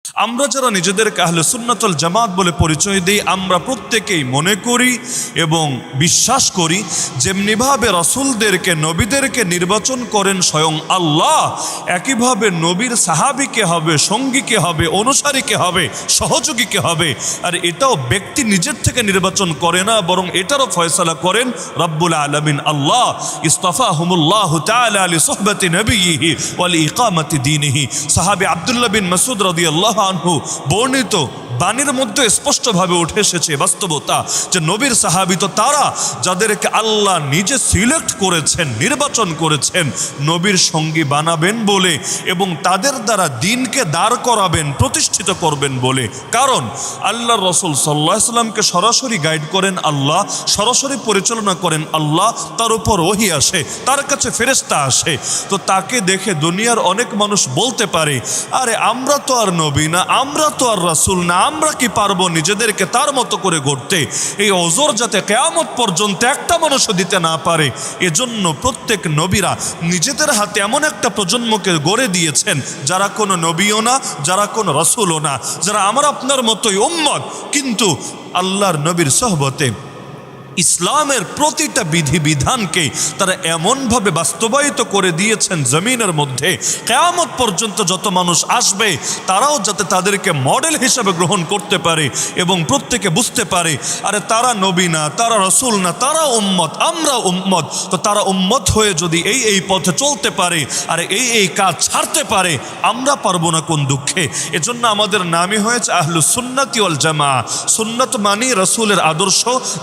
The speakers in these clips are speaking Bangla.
আমরা যারা নিজেদেরকে আহলে সুন্নাত ওয়াল জামাত বলে পরিচয় দিই, আমরা প্রত্যেকেই মনে করি এবং বিশ্বাস করি যেমনিভাবে রাসূলদেরকে নবীদেরকে নির্বাচন করেন স্বয়ং আল্লাহ, একইভাবে নবীর সাহাবীকে হবে, সঙ্গীকে হবে, অনুসারীকে হবে, সহযোগীকে হবে। আর এটাও ব্যক্তি নিজের থেকে নির্বাচন করে না, বরং এটারও ফয়সালা করেন রব্বুল আলামিন আল্লাহ। ইস্তাফাহুমুল্লাহু তাআলা লিসুহবাতি নবিয়িহি ওয়া লিইকামাতি দীনিহি। সাহাবী আব্দুল্লাহ বিন মাসউদ রাদিয়াল্লাহু আনহু বর্ণিত বাণীর মধ্যে স্পষ্টভাবে উঠে এসেছে বাস্তবতা যে নবীর সাহাবী তো তারা যাদেরকে আল্লাহ নিজে সিলেক্ট করেছেন, নির্বাচন করেছেন নবীর সঙ্গী বানাবেন বলে এবং তাদের দ্বারা দ্বীনকে দাঁড় করাবেন, প্রতিষ্ঠিত করবেন বলে। কারণ আল্লাহর রাসূল সাল্লাল্লাহু আলাইহি ওয়াসাল্লামকে সরাসরি গাইড করেন আল্লাহ, সরাসরি পরিচালনা করেন আল্লাহ, তার উপর ওহী আসে, তার কাছে ফেরেশতা আসে। তো তাকে দেখে দুনিয়ার অনেক মানুষ বলতে পারে, আরে আমরা তো আর নবী না, আমরা তো আর রাসূল না, আমরা কি পারবো নিজেদেরকে তার মতো করে গড়তে? এই ওজর যাতে কিয়ামত পর্যন্ত একটা মানুষও দিতে না পারে, এজন্য প্রত্যেক নবীরা নিজেদের হাতে এমন একটা প্রজন্মকে গড়ে দিয়েছেন যারা কোনো নবীও না, যারা কোনো রাসূলও না, যারা আমার আপনার মতোই উম্মত, কিন্তু আল্লাহর নবীর সোহবতে ইসলামের প্রতিটা বিধিবিধানকে তারা এমনভাবে বাস্তবায়িত করে দিয়েছেন জমিনের মধ্যে, কিয়ামত পর্যন্ত যত মানুষ আসবে তারাও যাতে তাদেরকে মডেল হিসেবে গ্রহণ করতে পারে এবং প্রত্যেকে বুঝতে পারে আরে তারা নবী না, তারা রাসূল না, তারা উম্মত, আমরা উম্মত। তো তারা উম্মত হয়ে যদি এই পথে চলতে পারে আর এই কাজ ছাড়তে পারে, আমরা পারবো না কোন দুঃখে? এজন্য আমাদের নামই হয়েছে আহলুস সুন্নাতি ওয়াল জামাআহ। সুন্নাত মানি রাসূলের আদর্শ,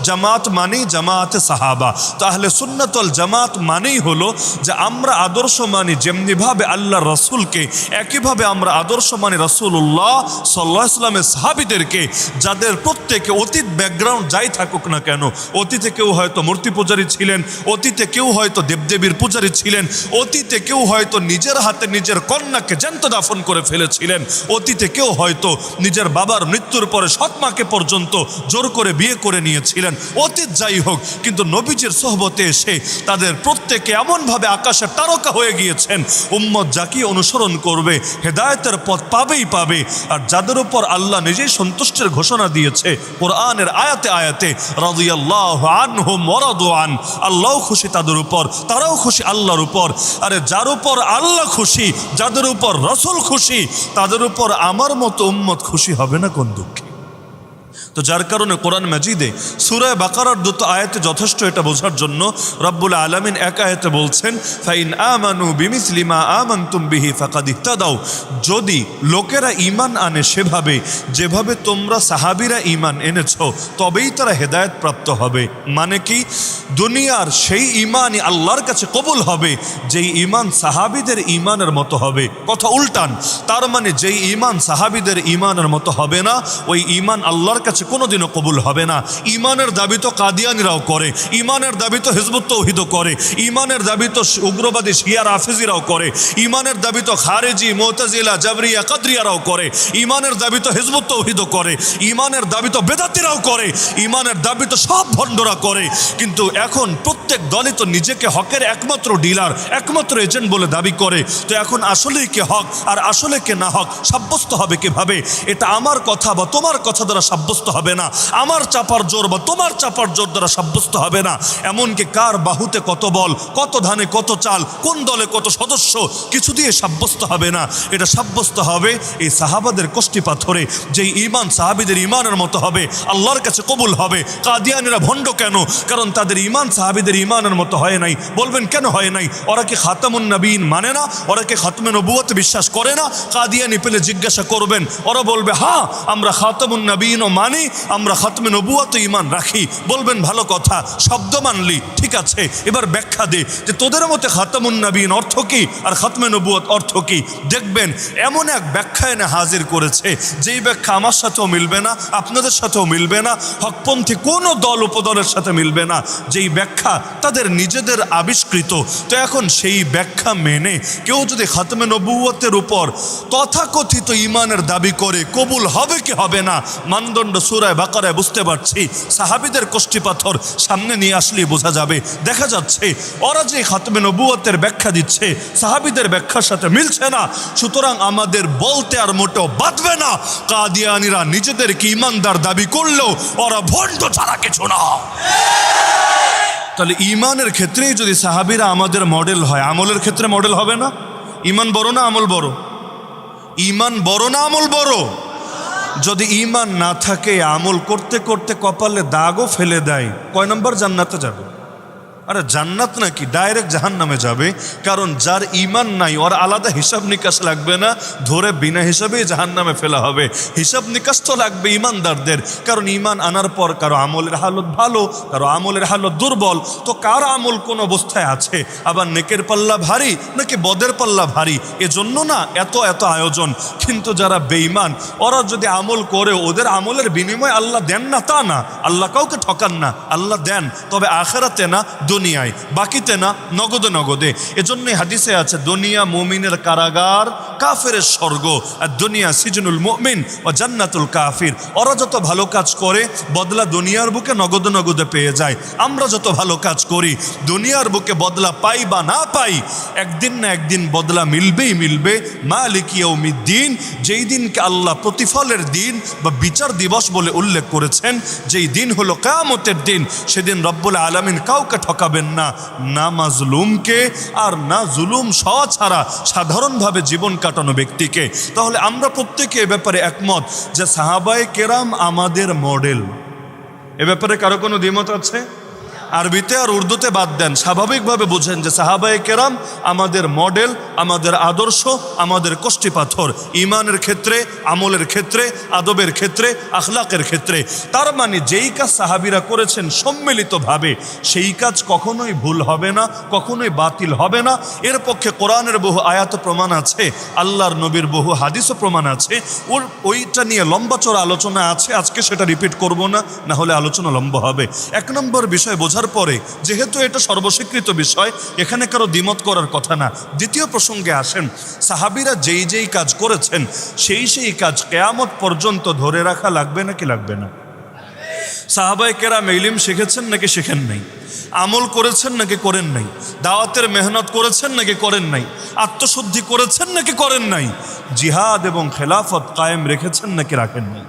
জামাত মানি জামাতে সাহাবা। তো আহলে সুন্নাত ওয়াল জামাত মানেই হলো যে আমরা আদর্শ মানি যেমনিভাবে আল্লাহর রাসূলকে, একইভাবে আমরা আদর্শ মানি রাসূলুল্লাহ সাল্লাল্লাহু আলাইহি ওয়াসাল্লামের সাহাবীদেরকে, যাদের প্রত্যেকে অতীত ব্যাকগ্রাউন্ড যাই থাকুক না কেন, অতীতে কেউ হয়তো মূর্তি পূজারী ছিলেন, অতীতে কেউ হয়তো দেবদেবীর পূজারী ছিলেন, অতীতে কেউ হয়তো নিজের হাতে নিজের কন্যাকে জ্যান্ত দাফন করে ফেলেছিলেন, অতীতে কেউ হয়তো নিজের বাবার মৃত্যুর পরে সৎমাকে পর্যন্ত জোর করে বিয়ে করে নিয়েছিলেন। অতীত যাই হোক, কিন্তু নবীজির সোহবতে এসে তাদের প্রত্যেকে এমনভাবে আকাশের তারকা হয়ে গিয়েছেন, উম্মত যাকে অনুসরণ করবে হেদায়েতের পথ পাবেই পাবে। আর যাদের উপর আল্লাহ নিজেই সন্তুষ্টির ঘোষণা দিয়েছে কোরআনের আয়াতে আয়াতে, রাদিয়াল্লাহু আনহুম ওয়া রাদু আন, আল্লাহ খুশি তাদের উপর, তারাও খুশি আল্লাহর উপর। আরে যার উপর আল্লাহ খুশি, যাদের উপর রাসূল খুশি, তাদের উপর আমার মতো উম্মত খুশি হবে না কোন দুঃখে? তো যার কারণে কোরআন মাজিদে সূরা বাকারার 2 আয়াতে যথেষ্ট এটা বোঝার জন্য রব্বুল আলামিন এক আয়াতে বলছেন, ফাইন আমানু বিমিসলি মা আমানতুম বিহি ফাকাদ ইহতাদাউ। যদি লোকেরা ঈমান আনে সেভাবে যেভাবে তোমরা সাহাবীরা ঈমান এনেছো, তবেই তারা হেদায়েত প্রাপ্ত হবে। মানে কি? দুনিয়ার সেই ঈমানই আল্লাহর কাছে কবুল হবে যেই ঈমান সাহাবীদের ঈমানের মতো হবে। কথা উল্টান, তার মানে যেই ঈমান সাহাবীদের ঈমানের মতো হবে না, ওই ঈমান আল্লাহর কাছে কোনোদিনও কবুল হবে না। ঈমানের দাবি তো কাদিয়ানিরাও করে, ঈমানের দাবি তো হিজবুত তাওহীদও করে, ঈমানের দাবি তো উগ্রবাদী শিয়া রাফিজিরাও করে, ঈমানের দাবি তো খারেজি, মুতাজিলা, জাবরিয়া, কাদরিয়ারাও করে, ঈমানের দাবি তো হিজবুত তাওহীদও করে, ঈমানের দাবি তো বেদাতিরাও করে, ঈমানের দাবি তো সব ভণ্ডরা করে। কিন্তু এখন প্রত্যেক দলই তো নিজেকে হকের একমাত্র ডিলার, একমাত্র এজেন্ট বলে দাবি করে। তো এখন আসলেই কে হক আর আসলে কে না হক সাব্যস্ত হবে কিভাবে? এটা আমার কথা বা তোমার কথা দ্বারা সাব্যস্ত হবে না, আমার চাপার জোর বা তোমার চাপার জোর দ্বারা সাব্যস্ত হবে না। এমনকি কার বাহুতে কত বল, কত ধানে কত চাল, কোন দলে কত সদস্য, কিছু দিয়ে সাব্যস্ত হবে না। এটা সাব্যস্ত হবে এই সাহাবাদের কষ্টি পাথরে, যেই ঈমান সাহাবীদের ঈমানের মতো হবে, আল্লাহর কাছে কবুল হবে। কাদিয়ানীরা ভণ্ড কেন? কারণ তাদের ঈমান সাহাবীদের ঈমানের মতো হয় নাই। বলবেন কেন হয় নাই? ওরা কি খাতামুন নবীন মানে না? ওরা কি খাতমে নবুয়ত বিশ্বাস করে না? কাদিয়ানী পেলে জিজ্ঞাসা করবেন, ওরা বলবে হ্যাঁ আমরা খাতামুন নবীনও মানি, আমরা খাতমে নবুয়ত ঈমান রাখি। বলবেন ভালো কথা, শব্দ মানলি, ঠিক আছে, এবার ব্যাখ্যা দে যে তোদের মতে খাতামুন নবীন অর্থ কি আর খাতমে নবুয়ত অর্থ কি। দেখবেন এমন এক ব্যাখ্যা এনে হাজির করেছে যেই ব্যাখ্যা আমার সাথেও মিলবে না, আপনাদের সাথেও মিলবে না, হকপন্থী কোনো দল উপদলের সাথে মিলবে না। যেই ব্যাখ্যা তাদের নিজেদের আবিষ্কৃত। তো এখন সেই ব্যাখ্যা মেনে কেউ যদি খাতমে নবুয়তের উপর তথাকথিত ঈমানের দাবি করে, কবুল হবে কি হবে না মানদণ্ড সূরা বাকারায় বুঝতে পারছি। সাহাবীদের কষ্টিপাথর সামনে নিয়ে আসলেই বোঝা যাবে। দেখা যাচ্ছে ওরা যে খাতমে নবুয়তের ব্যাখ্যা দিচ্ছে সাহাবীদের ব্যাখ্যার সাথে মিলছে না। সুতরাং আমাদের বলতে আর মোটেও বাঁধবে না, কাদিয়ানীরা নিজেদেরকে ঈমানদার দাবি করলেও ওরা ভণ্ড ছাড়া কিছু না। তাহলে ঈমানের ক্ষেত্রেই যদি সাহাবীরা আমাদের মডেল হয়, আমলের ক্ষেত্রে মডেল হবে না? ঈমান বড় না আমল বড়? ঈমান বড় না আমল বড়? যদি ঈমান না থাকে, আমল করতে করতে কপালে দাগও ফেলে দেয়, কয় নম্বর জান্নাতে যাবে? আরে জান্নাত নাকি, ডাইরেক্ট জাহান্নামে যাবে। কারণ যার ঈমান নাই ওর আলাদা হিসাব নিকাশ লাগবে না, ধরে বিনা হিসাবেই জাহান্নামে ফেলা হবে। হিসাব নিকাশ তো লাগবে ঈমানদারদের, কারণ ঈমান আনার পর কারো আমলের হালত ভালো, কারো আমলের হালত দুর্বল। তো কার আমল কোন অবস্থায় আছে, আবার নেকের পাল্লা ভারী নাকি বদের পাল্লা ভারী, এজন্য না এত এত আয়োজন। কিন্তু যারা বেঈমান ওরা যদি আমল করে, ওদের আমলের বিনিময়ে আল্লাহ দেন না তা না, আল্লাহ কাউকে ঠকান না, আল্লাহ দেন, তবে আখিরাতে না, দুনিয়ায়, বাকিতে না, নগদে নগদে। এজন্যই হাদিসে আছে দুনিয়া মুমিনের কারাগার, কাফেরের স্বর্গ। আর দুনিয়া সিজনুল মুমিন ও জান্নাতুল কাফির। ওরা যত ভালো কাজ করে বদলা দুনিয়ার বুকে নগদে নগদে পেয়ে যায়। আমরা যত ভালো কাজ করি দুনিয়ার বুকে বদলা পাই বা না পাই, একদিন না একদিন বদলা মিলবেই মিলবে। মালিক ইয়াউমিদ্দিন, যেই দিনকে আল্লাহ প্রতিফলের দিন বা বিচার দিবস বলে উল্লেখ করেছেন, যেই দিন হলো কিয়ামতের দিন, সেদিন রব্বুল আলামিন কাউকে ঠকাবেন না, না মাজলুমকে আর না জুলুম সওয়া ছাড়া সাধারণভাবে জীবন কাটানো ব্যক্তিকে। তাহলে আমরা প্রত্যেকে এ ব্যাপারে একমত যে সাহাবায়ে কেরাম আমাদের মডেল। এ ব্যাপারে কারো কোনো দ্বিমত আছে? আরবিতে আর উর্দুতে বাদ দেন, স্বাভাবিকভাবে বুঝেন যে সাহাবায়ে কেরাম আমাদের মডেল, আমাদের আদর্শ, আমাদের কষ্টিপাথর, ঈমানের ক্ষেত্রে, আমলের ক্ষেত্রে, আদবের ক্ষেত্রে, আখলাকের ক্ষেত্রে। তার মানে যেই কাজ সাহাবীরা করেছেন সম্মিলিতভাবে, সেই কাজ কখনোই ভুল হবে না, কখনোই বাতিল হবে না। এর পক্ষে কোরআনের বহু আয়াত প্রমাণ আছে, আল্লাহর নবীর বহু হাদিসও প্রমাণ আছে। ওইটা নিয়ে লম্বা চড়া আলোচনা আছে, আজকে সেটা রিপিট করব না, না হলে আলোচনা লম্বা হবে। এক নম্বর বিষয় বোঝার পরে, যেহেতু এটা সর্বস্বীকৃত বিষয়, এখানে কারো দ্বিমত করার কথা না। দ্বিতীয় প্রসঙ্গে আসেন, সাহাবীরা যেই যেই কাজ করেছেন সেই সেই কাজ কিয়ামত পর্যন্ত ধরে রাখা লাগবে নাকি লাগবে না? সাহাবায়ে কেরাম ইলম শিখেছেন নাকি শিখেন নাই? আমল করেছেন নাকি করেন নাই? দাওয়াতের মেহনত করেছেন নাকি করেন নাই? আত্মশুদ্ধি করেছেন নাকি করেন নাই? জিহাদ এবং খেলাফত কায়েম রেখেছেন নাকি রাখেন নাই?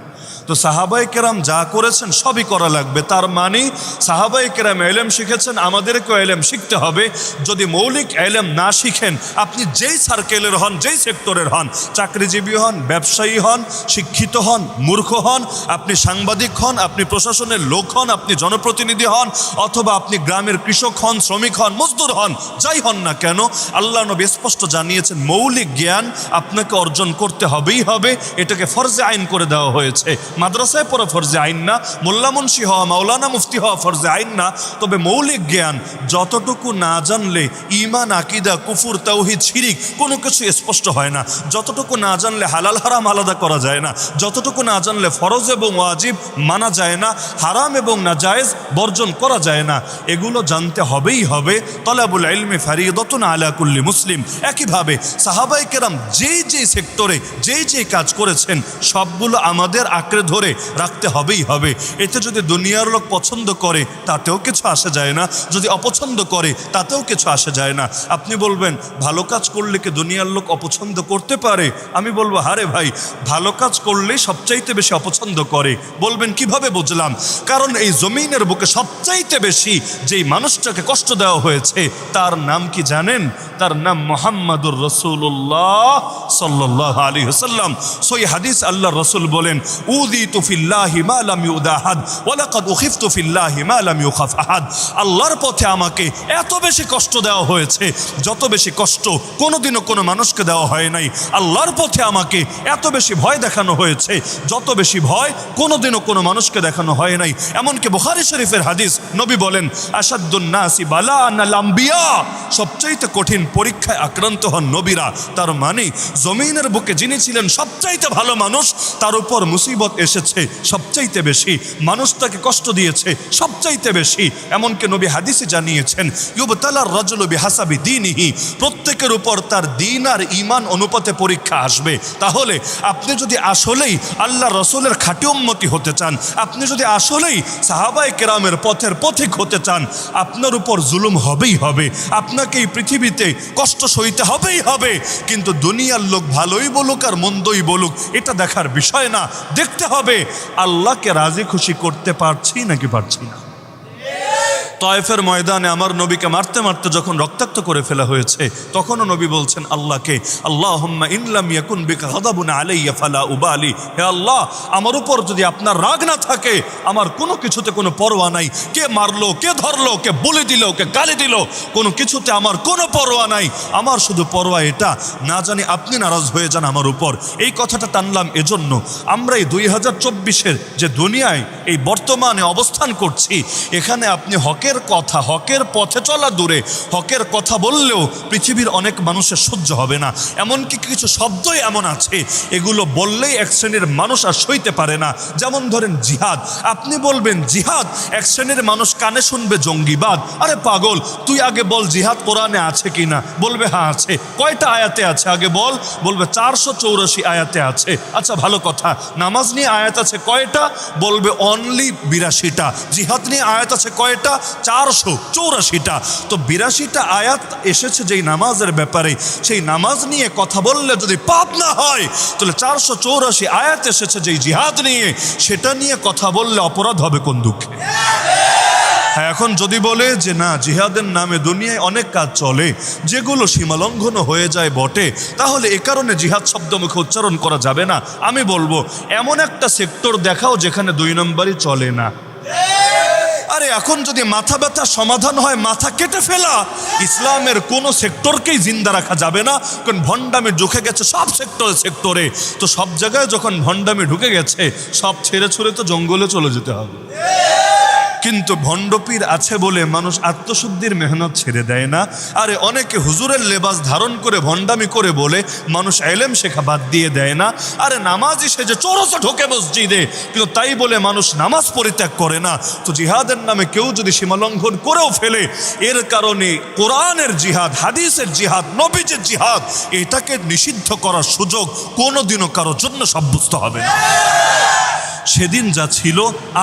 তো সাহাবায়ে কেরাম যা করেছেন সবই করা লাগবে। তার মানে সাহাবায়ে কেরাম ইলম শিখেছেন, আমাদেরকেও ইলম শিখতে হবে। যদি মৌলিক ইলম না শিখেন, আপনি যেই সার্কেলের হন, যেই সেক্টরের হন, চাকরিজীবী হন, ব্যবসায়ী হন, শিক্ষিত হন, মূর্খ হন, আপনি সাংবাদিক হন, আপনি প্রশাসনের লোক হন, আপনি জনপ্রতিনিধি হন, অথবা আপনি গ্রামের কৃষক হন, শ্রমিক হন, মজদুর হন, যাই হন না কেন, আল্লাহ নবী স্পষ্ট জানিয়েছেন মৌলিক জ্ঞান আপনাকে অর্জন করতে হবেই হবে। এটাকে ফরজে আইন করে দেওয়া হয়েছে। মাদ্রাসায় পড়া ফরজে আইন না, মোল্লা মুন্সি হওয়া, মাওলানা মুফতি হওয়া ফরজে আইন না। তবে মৌলিক জ্ঞান যতটুকু না জানলে ঈমান, আকীদা, কুফর, তাওহীদ, শিরিক কোনো কিছু স্পষ্ট হয় না। যতটুকু না জানলে হালাল হারাম আলাদা করা যায় না। যতটুকু না জানলে ফরজ এবং ওয়াজিব মানা যায় না, হারাম এবং নাজায়েজ বর্জন করা যায় না। এগুলো জানতে হবেই হবে। তলাবুল ইলমি ফারিদাতুন আলা কুল্লি মুসলিম। একইভাবে সাহাবায়ে কেরাম যেই যেই সেক্টরে যেই যেই কাজ করেছেন সবগুলো আমাদের আঁকড়ে ধরে রাখতে হবেই হবে। এতে যদি দুনিয়ার লোক পছন্দ করে তাতেও কিছু আসে যায় না, যদি অপছন্দ করে তাতেও কিছু আসে যায় না। আপনি বলবেন ভালো কাজ করলে কি দুনিয়ার লোক অপছন্দ করতে পারে? আমি বলবো হারে ভাই, ভালো কাজ করলেই সবচাইতে বেশি অপছন্দ করে। বলবেন কিভাবে বুঝলাম? কারণ এই জমিনের বুকে সবচাইতে বেশি যেই মানুষটাকে কষ্ট দেওয়া হয়েছে তার নাম কি জানেন? তার নাম মুহাম্মাদুর রাসূলুল্লাহ সাল্লাল্লাহু আলাইহি ওয়াসাল্লাম। সহিহ হাদিস, আল্লাহর রাসূল বলেন, উযিতু ফিল্লাহি মা লাম ইউদা আহাদ ওয়া লাকাদ উখিফতু ফিল্লাহি মা লাম ইউখাফ আহাদ। আল্লাহর পথে আমাকে এত বেশি কষ্ট দেওয়া হয়েছে যত বেশি কষ্ট কোনোদিনও কোনো মানুষকে দেওয়া হয় নাই। আল্লাহর পথে আমাকে এত বেশি ভয় দেখানো হয়েছে যত বেশি ভয় কোনোদিনও কোনো মানুষকে দেখানো হয় নাই। এমনকি বুখারী শরীফের হাদিস, নবী বলেন, আশাদ্দুন নাসি বালাআন আল আম্বিয়া, সবচাইতে কঠিন পরীক্ষায় আক্রান্ত হন নবীরা। তার মানে জমিনের বুকে যিনি ছিলেন সবচাইতে ভালো মানুষ, তার উপর মুসিবত এসেছে সবচাইতে বেশি, মানুষ তাকে কষ্ট দিয়েছে সবচাইতে বেশি। এমনকি নবী হাদিসে জানিয়েছেন, ইউবতালার রাজুলু বিহাসাবি দীনিহি, প্রত্যেকের উপর তার দিন আর ঈমান অনুপাতে পরীক্ষা আসবে। তাহলে আপনি যদি আসলেই আল্লাহ রসুলের খাঁটি উম্মতি হতে চান, আপনি যদি আসলেই সাহাবায়ে কেরামের পথের পথিক হতে চান, আপনার উপর জুলুম হবেই হবে, আপনাকে এই পৃথিবীতে কষ্ট সইতে হবেই হবে। কিন্তু দুনিয়ার লোক ভালোই বলুক আর মন্দই বলুক, এটা দেখার বিষয় না। দেখতে হবে আল্লাহকে রাজি খুশি করতে পারছি নাকি পারছি না। তয়েফের ময়দানে আমার নবীকে মারতে মারতে যখন রক্তাক্ত করে ফেলা হয়েছে, তখনও নবী বলছেন আল্লাহকে, আল্লাহুম্মা ইন লাম ইয়াকুন বিকা গাদাবুন আলাইয়া ফালা উবালি, হে আল্লাহ, আমার উপর যদি আপনার রাগ না থাকে, আমার কোনো কিছুতে কোনো পরোয়া নাই। কে মারলো, কে ধরলো, কে বলে দিল, কে গালি দিল, কোনো কিছুতে আমার কোনো পরোয়া নাই। আমার শুধু পরোয়া এটা, না জানি আপনি নারাজ হয়ে যান আমার উপর। এই কথাটা টানলাম এজন্য, আমরা এই 2024-এর যে দুনিয়ায় এই বর্তমানে অবস্থান করছি, এখানে আপনি হকের কথা, হকের পথে চলা দূরে, হকের কথা বললেও পৃথিবীর অনেক মানুষের সহ্য হবে না। এমনকি কিছু শব্দই এমন আছে, এগুলো বললেই এক শ্রেণীর মানুষ আর সইতে পারে না। যেমন ধরেন জিহাদ, আপনি বলবেন জিহাদ, এক শ্রেণীর মানুষ কানে শুনবে জঙ্গিবাদ। আরে পাগল, তুই আগে বল জিহাদ কোরআনে আছে কিনা? বলবে হ্যাঁ আছে। কয়টা আয়াতে আছে আগে বল? বলবে 484 আয়াতে আছে। আচ্ছা ভালো কথা, নামাজ নিয়ে আয়াত আছে কয়টা? বলবে অনলি 82টা। জিহাদ নিয়ে আয়াত আছে কয়টা? 484টা। তো 82টা আয়াত এসেছে যেই নামাজের ব্যাপারে, সেই নামাজ নিয়ে কথা বললে যদি পাপ না হয়, তাহলে 484 আয়াত এসেছে যেই জিহাদ নিয়ে, সেটা নিয়ে কথা বললে অপরাধ হবে কোন দুঃখে? হ্যাঁ, এখন যদি বলে যে না, জিহাদের নামে দুনিয়ায় অনেক কাজ চলে যেগুলো সীমালঙ্ঘন হয়ে যায় বটে, তাহলে এ কারণে জিহাদ শব্দ মুখে উচ্চারণ করা যাবে না। আমি বলবো এমন একটা সেক্টর দেখাও যেখানে 2 নম্বরই চলে না। আরে এখন যদি মাথা ব্যথা সমাধান হয় মাথা কেটে ফেলা, ইসলামের কোনো সেক্টরকেই জিন্দা রাখা যাবে না। কারণ ভণ্ডামি ঢুকে গেছে সব সেক্টরে। তো সব জায়গায় যখন ভণ্ডামি ঢুকে গেছে, সব ছেড়ে ছুড়ে তো জঙ্গলে চলে যেতে হবে। কিন্তু ভণ্ডপীর আছে বলে মানুষ আত্মশুদ্ধির মেহনত ছেড়ে দেয় না। আরে অনেকে হুজুরের লেবাস ধারণ করে ভণ্ডামি করে বলে মানুষ এলেম শেখা বাদ দিয়ে দেয় না। আরে নামাজি সেজে চোরসে ঢোকে মসজিদে, কিন্তু তাই বলে মানুষ নামাজ পরিত্যাগ করে না। তো জিহাদের নামে কেউ যদি সীমালঙ্ঘন করেও ফেলে, এর কারণে কোরআনের জিহাদ, হাদিসের জিহাদ, নবীজের জিহাদ, এটাকে নিষিদ্ধ করার সুযোগ কোনোদিনও কারোর জন্য সাব্যস্ত হবে না। সেদিন যা ছিল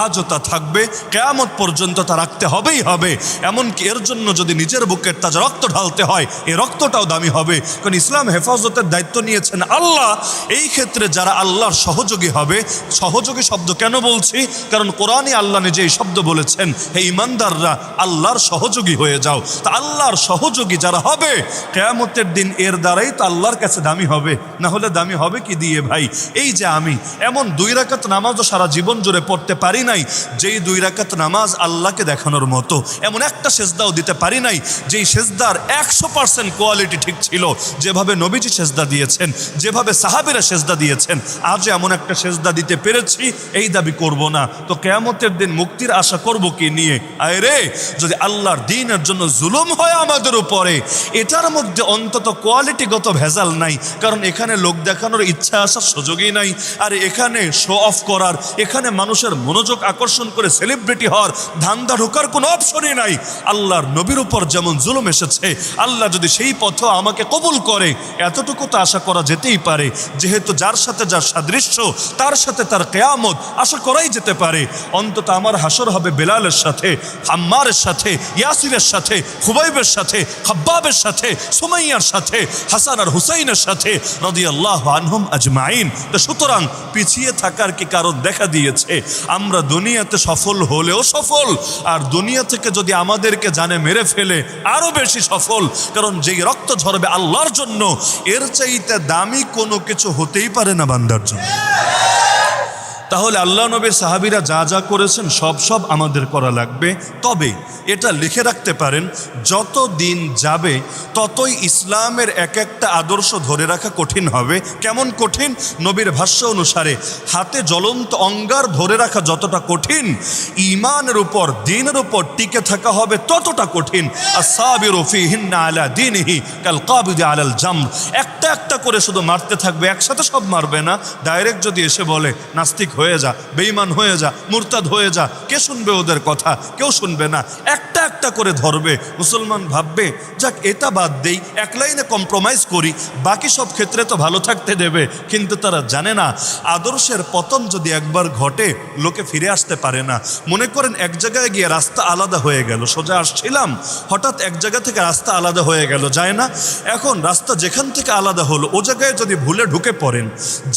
আজও তা থাকবে, কিয়ামত পর্যন্ত তা রাখতে হবেই হবে। এমনকি এর জন্য যদি নিজের বুকের তাজা রক্ত ঢালতে হয়, এই রক্তটাও দামি হবে। কারণ ইসলাম হেফাজতের দায়িত্ব নিয়েছেন আল্লাহ। এই ক্ষেত্রে যারা আল্লাহর সহযোগী হবে, সহযোগী শব্দ কেন বলছি? কারণ কোরআনে আল্লাহ নিজে এই শব্দ বলেছেন, হে ঈমানদাররা আল্লাহর সহযোগী হয়ে যাও। তা আল্লাহর সহযোগী যারা হবে, কিয়ামতের দিন এর দ্বারাই তো আল্লাহর কাছে দামি হবে। না হলে দামি হবে কি দিয়ে ভাই? এই যে আমি এমন 2 রাকাত নামাজও সারা জীবন জুড়ে পড়তে পারি নাই, যেই 2 রাকাত নামাজ আল্লাহকে দেখানোর মতো। এমন একটা সেজদাও দিতে পারি নাই যেই সেজদার 100% কোয়ালিটি ঠিক ছিল, যেভাবে নবীজি সেজদা দিয়েছেন, যেভাবে সাহাবীরা সেজদা দিয়েছেন। আজ এমন একটা সেজদা দিতে পেরেছি, এই দাবি করব না। তো কিয়ামতের দিন মুক্তির আশা করব কি নিয়ে? আয় রে, যদি আল্লাহর দ্বীনের জন্য জুলুম হয় আমাদের উপরে, এটার মধ্যে অন্তত কোয়ালিটিগত ভেজাল নাই। কারণ এখানে লোক দেখানোর ইচ্ছা আসার সুযোগই নাই। আর এখানে শো অফ করার, এখানে মানুষের মনোযোগ আকর্ষণ করে সেলিব্রিটি হওয়ার ধান্দা ঢোকার কোনো অপশনই নাই। আল্লাহর নবীর উপর যেমন জুলুম এসেছে, আল্লাহ যদি সেই পথ আমাকে কবুল করে, এতটুকু তো আশা করা যেতেই পারে। যেহেতু যার সাথে যার সাদৃশ্য, তার সাথে তার কিয়ামত আশা করাই যেতে পারে। অন্তত আমার হাসর হবে বেলালের সাথে, আম্মারের সাথে, ইয়াসিরের সাথে, খুবাইবের সাথে, খাব্বাবের সাথে, সুমাইয়ার সাথে, হাসান আর হুসাইনের সাথে রাদিয়াল্লাহু আনহুম আজমাইন। তো সুতরাং পিছিয়ে থাকার কি কারণ দেখা দিয়েছে? আমরা দুনিয়াতে সফল হলেও সফল, আর দুনিয়া থেকে যদি আমাদেরকে জানে মেরে ফেলে আরো বেশি সফল। কারণ যেই রক্ত ঝরবে আল্লাহর জন্য, এর চাইতে দামি কোনো কিছু হতেই পারে না বান্দার জন্য। তাহলে আল্লাহ নবীর সাহাবীরা যা যা করেছেন সব আমাদের করা লাগবে। তবে এটা লিখে রাখতে পারেন, যত দিন যাবে ততই ইসলামের এক একটা আদর্শ ধরে রাখা কঠিন হবে। কেমন কঠিন? নবীর ভাষ্য অনুসারে হাতে জ্বলন্ত অঙ্গার ধরে রাখা যতটা কঠিন, ঈমানের উপর, দ্বীনের উপর টিকে থাকা হবে ততটা কঠিন। আস-সাবিরু ফীহিন্না আলা দীনিহি কাল কাবিদি আলাল জামর। একটা একটা করে শুধু মারতে থাকবে, একসাথে সব মারবে না। ডাইরেক্ট যদি এসে বলে নাস্তিক হয়ে যা, বেঈমান হয়ে যা, মুরতাদ হয়ে যা, কে শুনবে ওদের কথা? কেউ শুনবে না। একটা একটা করে ধরবে। মুসলমান ভাববে যাক এটা বাদ দেই, এক লাইনে কম্প্রোমাইজ করি, বাকি সব ক্ষেত্রে তো ভালো থাকতে দেবে। কিন্তু তারা জানে না আদর্শের পতন যদি একবার ঘটে লোকে ফিরে আসতে পারে না। মনে করেন এক জায়গায় গিয়ে রাস্তা আলাদা হয়ে গেল, সোজা আসছিলাম, হঠাৎ এক জায়গা থেকে রাস্তা আলাদা হয়ে গেল, যায় না? এখন রাস্তা যেখান থেকে আলাদা হলো ও জায়গায় যদি ভুলে ঢুকে পড়েন,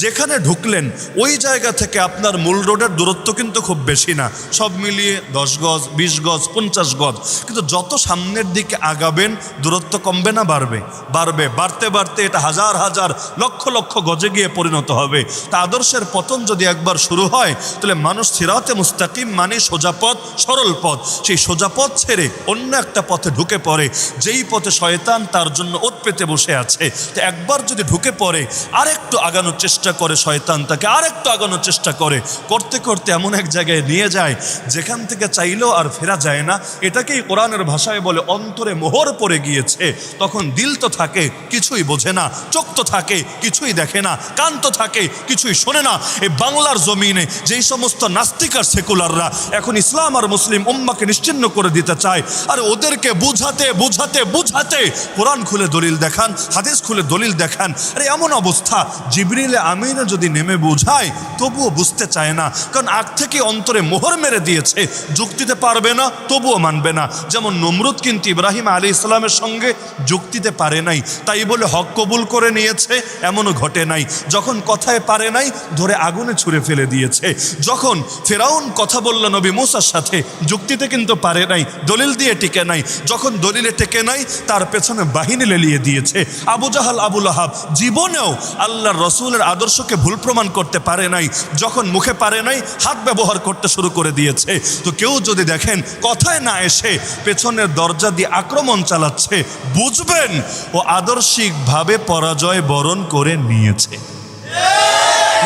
যেখানে ঢুকলেন ওই জায়গা থেকে আপনার মূল রোডের দূরত্ব কিন্তু খুব বেশি না, সব মিলিয়ে 10 গজ, 20 গজ, 50 গজ। কিন্তু যত সামনের দিকে আগাবেন দূরত্ব কমবে না বাড়বে? বাড়বে। বাড়তে বাড়তে এটা হাজার হাজার লক্ষ লক্ষ গজে গিয়ে পরিণত হবে। তা আদর্শের পতন যদি একবার শুরু হয় তাহলে মানুষ সিরাতে মুস্তাকিম মানে সোজা পথ, সরল পথ, সেই সোজা পথ ছেড়ে অন্য একটা পথে ঢুকে পড়ে, যেই পথে শয়তান তার জন্য ওত পেতে বসে আছে। তো একবার যদি ঢুকে পড়ে আরেকটু আগানোর চেষ্টা করে শয়তান, তাকে আরেকটু আগানোর চেষ্টা করে, করতে করতে এমন এক জায়গায় নিয়ে যায় যেখান থেকে চাইলেও আর ফেরা যায় না। এটাকেই কোরআনের ভাষায় বলে অন্তরে মোহর পড়ে গিয়েছে। তখন দিল তো থাকে কিছুই বোঝে না, চোখ তো থাকে কিছুই দেখে না, কান তো থাকে কিছুই শোনে না। এই বাংলার জমিনে যেই সমস্ত নাস্তিক আর সেকুলাররা এখন ইসলাম আর মুসলিম উম্মাকে নিশ্চিহ্ন করে দিতে চায়, আর ওদেরকে বুঝাতে বুঝাতে বুঝাতে কোরআন খুলে দলিল দেখান, হাদিস খুলে দলিল দেখান। আরে এমন অবস্থা জিবরিলে আমিনে যদি নেমে বোঝায় তবুও বুঝতে চায় না, কারণ আগ থেকে অন্তরে মোহর মেরে দিয়েছে, যুক্তিতে পারবে না তবুও মানবে না। যেমন নমরুদ কিন্তু ইব্রাহিম আলাইহিস সালামের সঙ্গে যুক্তিতে পারে নাই, তাই বলে হক কবুল করে নিয়েছে এমনও ঘটে নাই। যখন কথায় পারে নাই ধরে আগুনে ছুঁড়ে ফেলে দিয়েছে। যখন ফেরাউন কথা বলল নবী মুসার সাথে, যুক্তিতে কিন্তু পারে নাই, দলিল দিয়ে টিকে নাই। যখন দলিলে টেকে নাই তার পেছনে বাহিনী লেলিয়ে দিয়েছে। আবু জাহাল, আবু লাহাব জীবনেও আল্লাহর রসুলের আদর্শকে ভুল প্রমাণ করতে পারে নাই। যখন মুখে পারে নাই হাত ব্যবহার করতে শুরু করে দিয়েছে। তো কেউ যদি দেখেন কথায় না এসে পেছনের দরজা দিয়ে আক্রমণ চালাচ্ছে, বুঝবেন ও আদর্শিকভাবে পরাজয় বরণ করে নিয়েছে।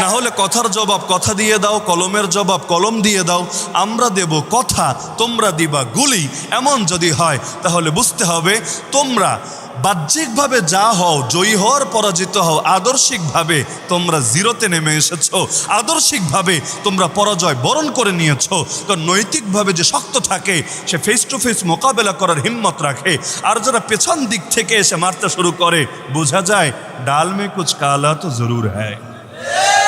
না হলে কথার জবাব কথা দিয়ে দাও, কলমের জবাব কলম দিয়ে দাও, আমরা দেব কথা তোমরা দিবা গুলি, এমন যদি হয় তাহলে বুঝতে হবে তোমরা বাহ্যিকভাবে যা হও, জয়ী হওয়ার পরাজিত হও, আদর্শিকভাবে তোমরা জিরোতে নেমে এসেছো, আদর্শিকভাবে তোমরা পরাজয় বরণ করে নিয়েছো। কারণ নৈতিকভাবে যে শক্ত থাকে সে ফেস টু ফেস মোকাবেলা করার হিম্মত রাখে, আর যারা পেছন দিক থেকে এসে মারতে শুরু করে বোঝা যায় ডাল মে কুছ কালা তো জরুর হ্যায়।